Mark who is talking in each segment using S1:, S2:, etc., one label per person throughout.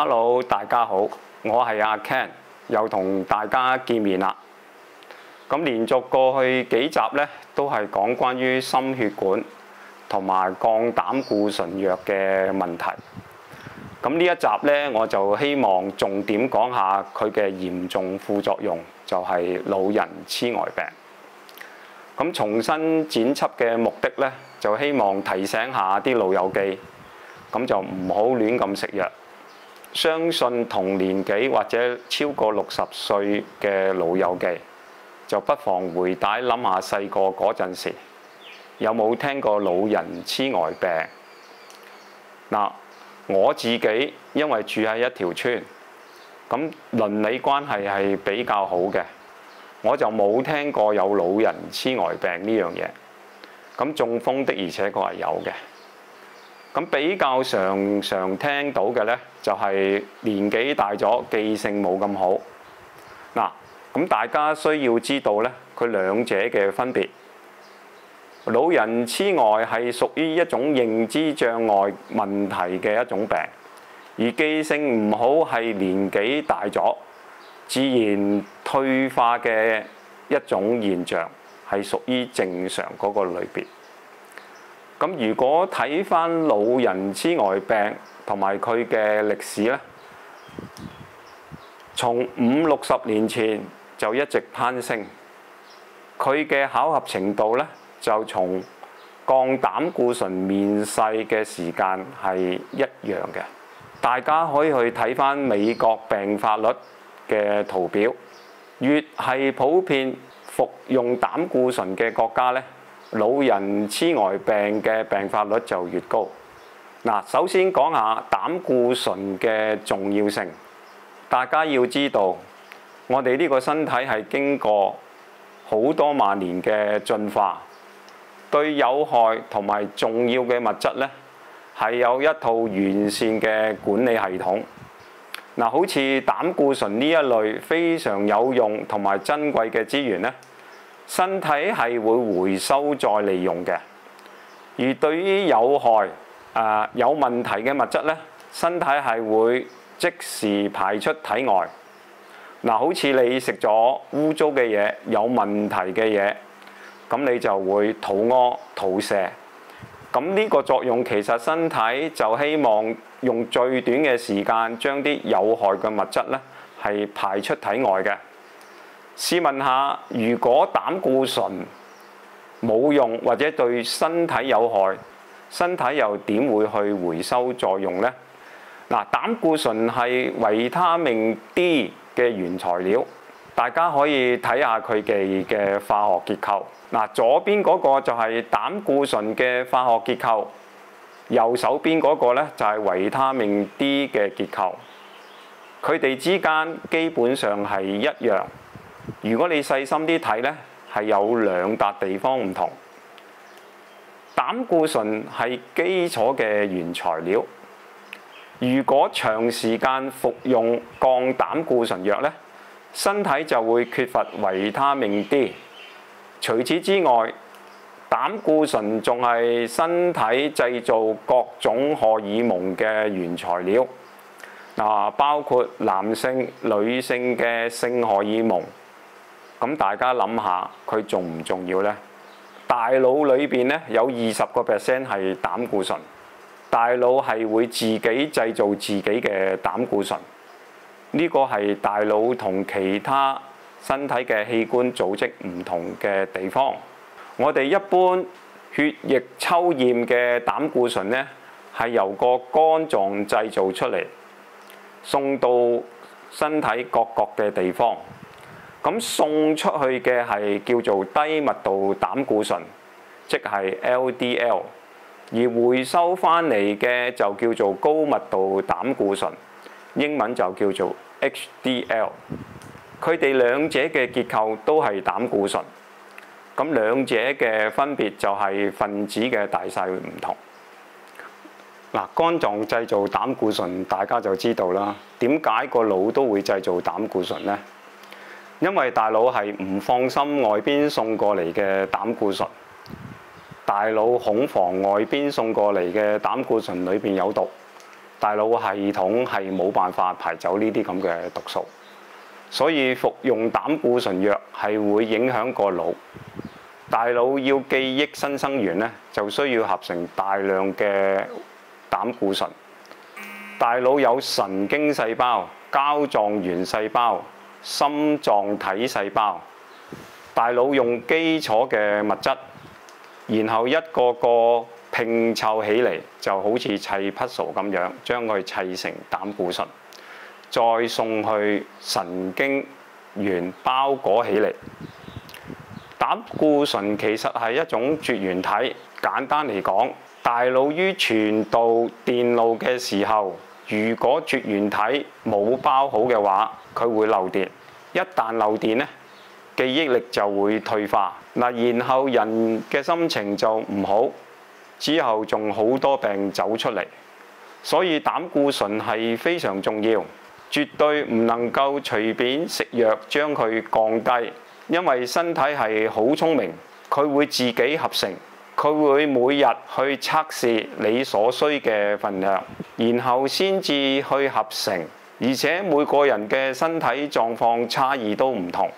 S1: Hello， 大家好，我係阿 Ken， 又同大家見面啦。咁連續過去幾集呢，都係講關於心血管同埋降膽固醇藥嘅問題。咁呢一集呢，我就希望重點講下佢嘅嚴重副作用，就係老人痴呆病。咁重新剪輯嘅目的呢，就希望提醒下啲老友記，咁就唔好亂咁食藥。相信同年紀或者超過60歲嘅老友記，就不妨回帶諗下細個嗰陣時，有冇聽過老人痴呆病？嗱，我自己因為住喺一條村，咁鄰里關係係比較好嘅，我就冇聽過有老人痴呆病呢樣嘢。咁中風的而且確係有嘅。咁比較常聽到嘅呢，就係年紀大咗，記性冇咁好。嗱，咁大家需要知道呢，佢兩者嘅分別。老人痴呆係屬於一種認知障礙問題嘅一種病，而記性唔好係年紀大咗自然退化嘅一種現象，係屬於正常嗰個類別。咁如果睇返老人痴呆病同埋佢嘅歷史呢，從50-60年前就一直攀升，佢嘅巧合程度呢，就從降膽固醇面世嘅時間係一樣嘅。大家可以去睇返美國病發率嘅圖表，越係普遍服用膽固醇嘅國家呢，老人痴呆病嘅病發率就越高。嗱，首先講下膽固醇嘅重要性。大家要知道，我哋呢個身體係經過好多萬年嘅進化，對有害同埋重要嘅物質呢，係有一套完善嘅管理系統。嗱，好似膽固醇呢一類非常有用同埋珍貴嘅資源呢，身體係會回收再利用嘅。而對於有害有問題嘅物質呢，身體係會即時排出體外。嗱，好似你食咗污糟嘅嘢、有問題嘅嘢，咁你就會肚屙、肚瀉。咁呢個作用其實身體就希望用最短嘅時間將啲有害嘅物質呢係排出體外嘅。試問下，如果膽固醇冇用或者對身體有害，身體又點會去回收再用呢？嗱，膽固醇係維他命 D 嘅原材料，大家可以睇下佢哋嘅化學結構。嗱，左邊嗰個就係膽固醇嘅化學結構，右手邊嗰個呢就係維他命 D 嘅結構。佢哋之間基本上係一樣。如果你細心啲睇呢，係有兩笪地方唔同。膽固醇係基礎嘅原材料。如果長時間服用降膽固醇藥呢，身體就會缺乏維他命 D。除此之外，膽固醇仲係身體製造各種荷爾蒙嘅原材料。包括男性、女性嘅性荷爾蒙。咁大家諗下，佢重唔重要呢？大腦裏邊呢，有20% 係膽固醇，大腦係會自己製造自己嘅膽固醇。呢個係大腦同其他身體嘅器官組織唔同嘅地方。我哋一般血液抽驗嘅膽固醇呢，係由個肝臟製造出嚟，送到身體各個嘅地方。咁送出去嘅係叫做低密度膽固醇，即係 LDL， 而回收返嚟嘅就叫做高密度膽固醇，英文就叫做 HDL。佢哋兩者嘅結構都係膽固醇，咁兩者嘅分別就係分子嘅大細唔同。嗱，肝臟製造膽固醇，大家就知道啦。點解個腦都會製造膽固醇呢？因為大腦係唔放心外邊送過嚟嘅膽固醇，大腦恐防外邊送過嚟嘅膽固醇裏邊有毒，大腦系統係冇辦法排走呢啲咁嘅毒素，所以服用膽固醇藥係會影響個腦。大腦要記憶新生源咧，就需要合成大量嘅膽固醇。大腦有神經細胞、膠狀原細胞、心臟體細胞。大腦用基礎嘅物質，然後一個個拼湊起嚟，就好似砌 puzzle 咁樣，將佢砌成膽固醇，再送去神經元包裹起嚟。膽固醇其實係一種絕緣體，簡單嚟講，大腦於傳導電路嘅時候，如果絕緣體冇包好嘅話，佢會漏電。一旦漏電咧，記憶力就會退化。然後人嘅心情就唔好，之後仲好多病走出嚟。所以膽固醇係非常重要，絕對唔能夠隨便食藥將佢降低。因為身體係好聰明，佢會自己合成，佢會每日去測試你所需嘅份量，然後先至去合成。而且每個人嘅身體狀況差異都唔同，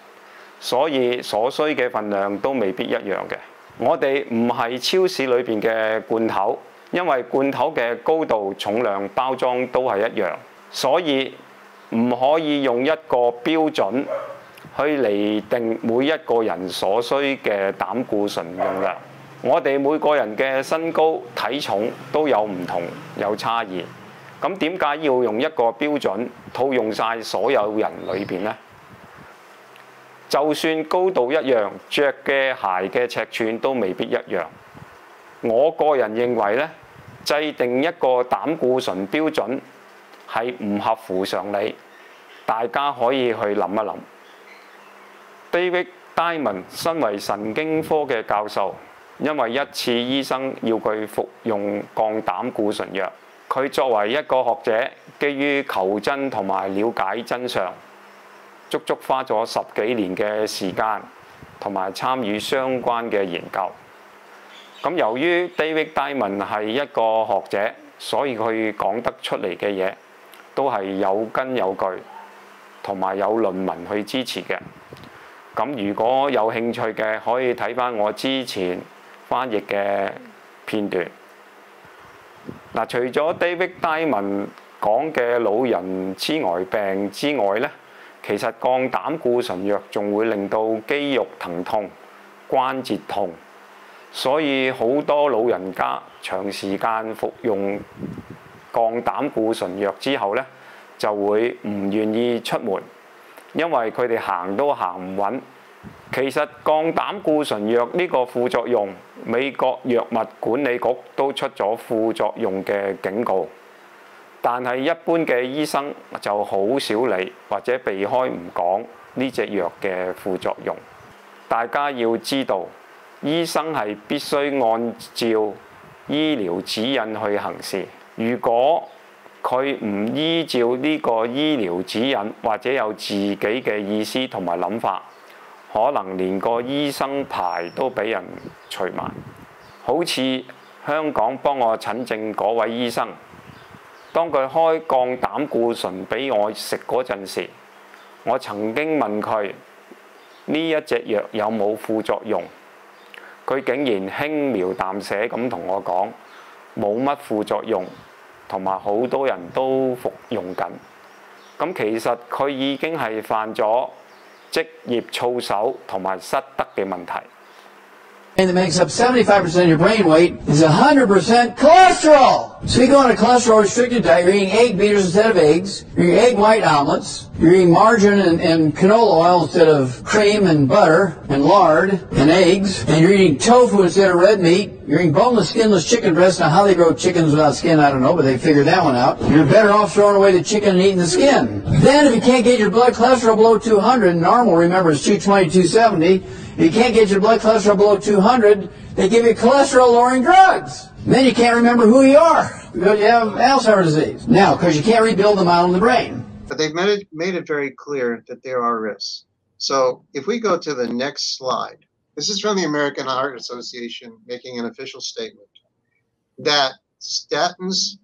S1: 所以所需嘅份量都未必一樣嘅。我哋唔係超市裏邊嘅罐頭，因為罐頭嘅高度、重量、包裝都係一樣，所以唔可以用一個標準去釐定每一個人所需嘅膽固醇用量。我哋每個人嘅身高體重都有唔同，有差異。咁點解要用一個標準套用晒所有人裏邊呢？就算高度一樣，着嘅鞋嘅尺寸都未必一樣。我個人認為咧，制定一個膽固醇標準係唔合乎常理，大家可以去諗一諗。David Diamond 身為神經科嘅教授，因為一次醫生要佢服用降膽固醇藥，佢作為一個學者，基於求真同埋了解真相，足足花咗10幾年嘅時間，同埋參與相關嘅研究。咁由於 David Diamond 係一個學者，所以佢講得出嚟嘅嘢都係有根有據，同埋有論文去支持嘅。咁如果有興趣嘅，可以睇返我之前翻譯嘅片段。除咗 David Diamond 講嘅老人痴呆病之外咧，其實降膽固醇藥仲會令到肌肉疼痛、關節痛，所以好多老人家長時間服用降膽固醇藥之後咧，就會唔願意出門，因為佢哋行都行唔穩。其實降膽固醇藥呢個副作用，美國藥物管理局都出咗副作用嘅警告，但係一般嘅醫生就好少理或者避開唔講呢隻藥嘅副作用。大家要知道，醫生係必須按照醫療指引去行事。如果佢唔依照呢個醫療指引，或者有自己嘅意思同埋諗法，可能連個醫生牌都俾人除埋。好似香港幫我診症嗰位醫生，當佢開降膽固醇俾我食嗰陣時，我曾經問佢呢一隻藥有冇副作用，佢竟然輕描淡寫咁同我講冇乜副作用，同埋好多人都服用緊。咁其實佢已經係犯咗職業操守同埋失德嘅問題。
S2: That makes up 75% of your brain weight is 100% cholesterol. So you go on a cholesterol restricted diet, you're eating egg beaters instead of eggs, you're eating egg white omelets, you're eating margarine and canola oil instead of cream and butter and lard and eggs, and you're eating tofu instead of red meat, you're eating boneless, skinless chicken breasts. Now how they grow chickens without skin, I don't know, but they figured that one out. You're better off throwing away the chicken and eating the skin. Then if you can't get your blood cholesterol below 200, normal, remember, is 220, 270, if you can't get your blood cholesterol below 200, they give you cholesterol-lowering drugs. Then you can't remember who you are because you have Alzheimer's disease. Now, because you can't rebuild the model in the brain.
S3: But they've made it very clear that there are risks. So if we go to the next slide, this is from the American Heart Association making an official statement that statins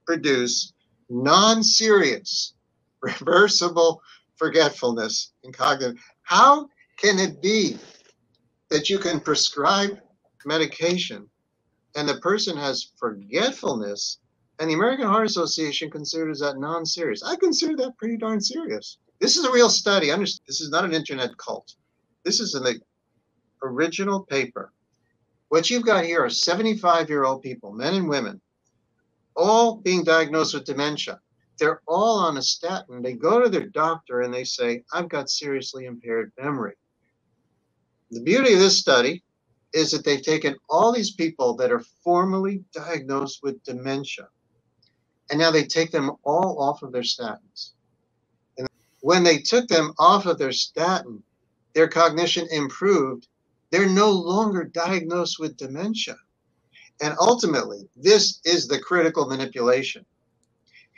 S3: produce non-serious, reversible forgetfulness in cognitive. How can it be that you can prescribe medication and the person has forgetfulness, and the American Heart Association considers that non-serious? I consider that pretty darn serious. This is a real study. This is not an internet cult. This is an original paper. What you've got here are 75-year-old people, men and women, all being diagnosed with dementia. They're all on a statin. They go to their doctor and they say, I've got seriously impaired memory. The beauty of this study is that they've taken all these people that are formally diagnosed with dementia, and now they take them all off of their statins. And when they took them off of their statin, their cognition improved. They're no longer diagnosed with dementia. And ultimately, this is the critical manipulation.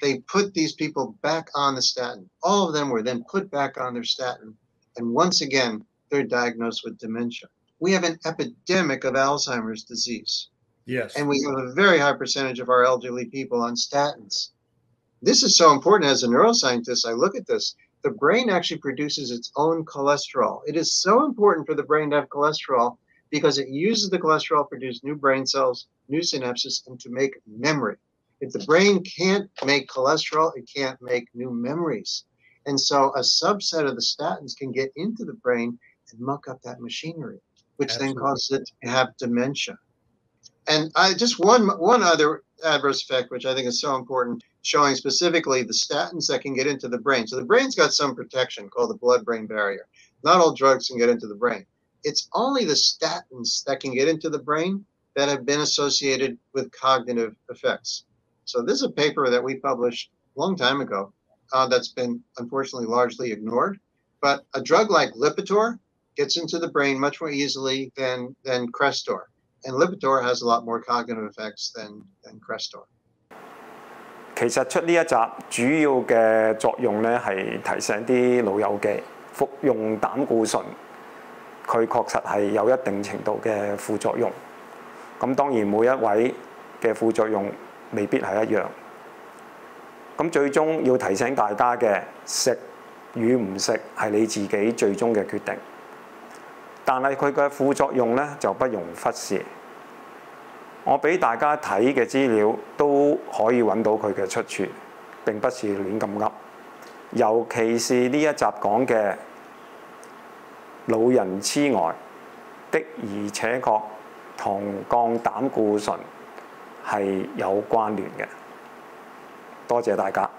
S3: They put these people back on the statin. All of them were then put back on their statin. And once again, they're diagnosed with dementia. We have an epidemic of Alzheimer's disease.
S4: Yes.
S3: And we have a very high percentage of our elderly people on statins. This is so important. As a neuroscientist, I look at this. The brain actually produces its own cholesterol. It is so important for the brain to have cholesterol because it uses the cholesterol to produce new brain cells, new synapses, and to make memory. If the brain can't make cholesterol, it can't make new memories. And so a subset of the statins can get into the brain and muck up that machinery, which
S4: Absolutely.
S3: then causes it to have dementia. And just one other adverse effect, which I think is so important, showing specifically the statins that can get into the brain. So the brain's got some protection called the blood-brain barrier. Not all drugs can get into the brain. It's only the statins that can get into the brain that have been associated with cognitive effects. So this is a paper that we published a long time ago that's been unfortunately largely ignored. But a drug like Lipitor gets into the brain much more easily than Crestor. And Lipitor has a lot more cognitive effects than Crestor.
S1: 其實出呢一集主要嘅作用咧係提醒啲老友記服用膽固醇，佢確實係有一定程度嘅副作用。咁當然每一位嘅副作用未必係一樣。咁最終要提醒大家嘅食與唔食係你自己最終嘅決定，但係佢嘅副作用咧就不容忽視。我俾大家睇嘅資料都可以揾到佢嘅出處，並不是亂咁噏。尤其是呢一集講嘅老人痴呆，的而且確同降膽固醇係有關聯嘅。多謝大家。